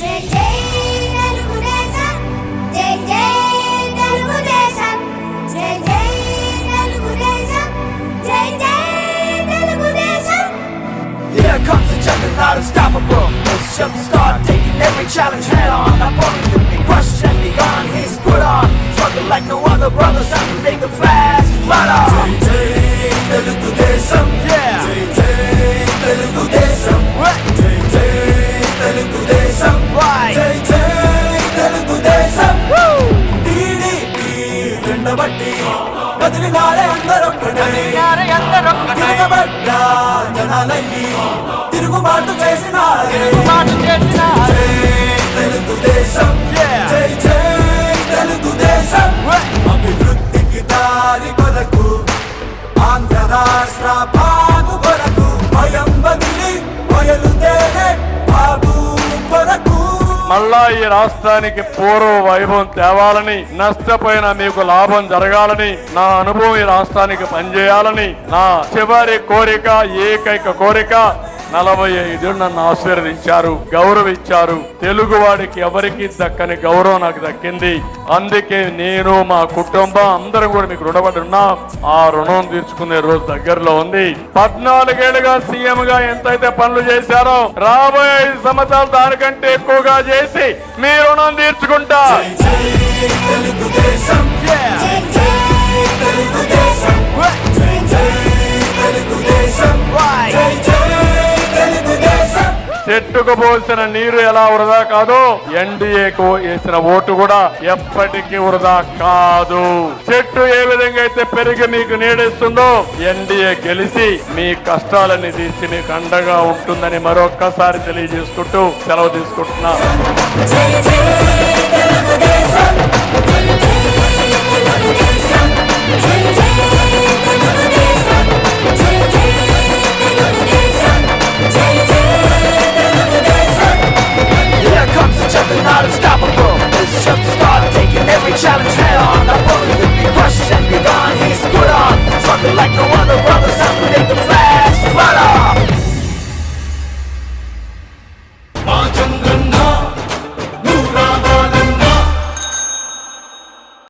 జై జై తెలుగుదేశం జై జై తెలుగుదేశం జై జై తెలుగుదేశం జై జై Telugu Desam. Here comes the juggernaut, unstoppable. It's just the start, taking every challenge head on. Our opponent will be crushed and be gone. He's put on, struggle like no other brother. Time to make the fast flat on. Jai Jai Telugudesam, yeah. Jai Jai Telugudesam, what? Jai Jai Telugudesam, right? Jai Jai Telugudesam, woo. TDP జెండబట్టి కదిలినారే అందరొక్కటే తిరగబడ్డా జనాలయ్యి తిరుగుబాటు చేసినారే జై తెలుగుదేశం జై జై తెలుగుదేశం అభివృద్ధికి దారి కొరకు ఆంధ్ర రాష్ట్ర బాబు కొరకు భయం బదిలి బయలుదేరే బాబు కొరకు. మళ్ళా ఈ రాష్ట్రానికి పూర్వ వైభవం తేవాలని, నష్టపోయిన మీకు లాభం జరగాలని, నా అనుభవం ఈ రాష్ట్రానికి పనిచేయాలని నా చివరి కోరిక, ఏకైక కోరిక. 45 నన్ను ఆశీర్వదించారు, గౌరవించారు. తెలుగువాడికి ఎవరికి దక్కని గౌరవం నాకు దక్కింది. అందుకే నేను, మా కుటుంబం అందరం కూడా మీకు రుణపడి ఉన్నాం. ఆ రుణం తీర్చుకునే రోజు దగ్గరలో ఉంది. 14 ఏళ్లుగా సీఎం గా ఎంతైతే పనులు చేశారో రాబోయే 5 సంవత్సరాలు దానికంటే ఎక్కువగా చేసి మీ రుణం తీర్చుకుంటా. చెట్టుకు పోసిన నీరు ఎలా వృధా కాదు, ఎన్డీఏకు వేసిన ఓటు కూడా ఎప్పటికీ వృధా కాదు. చెట్టు ఏ విధంగా అయితే పెరిగి మీకు నీడిస్తుందో ఎన్డీఏ గెలిచి మీ కష్టాలన్నీ తీసి మీకు అండగా ఉంటుందని మరొక్కసారి తెలియజేసుకుంటూ సెలవు తీసుకుంటున్నా. Here comes the juggernaut, unstoppable. It's just the start, taking every challenge head on.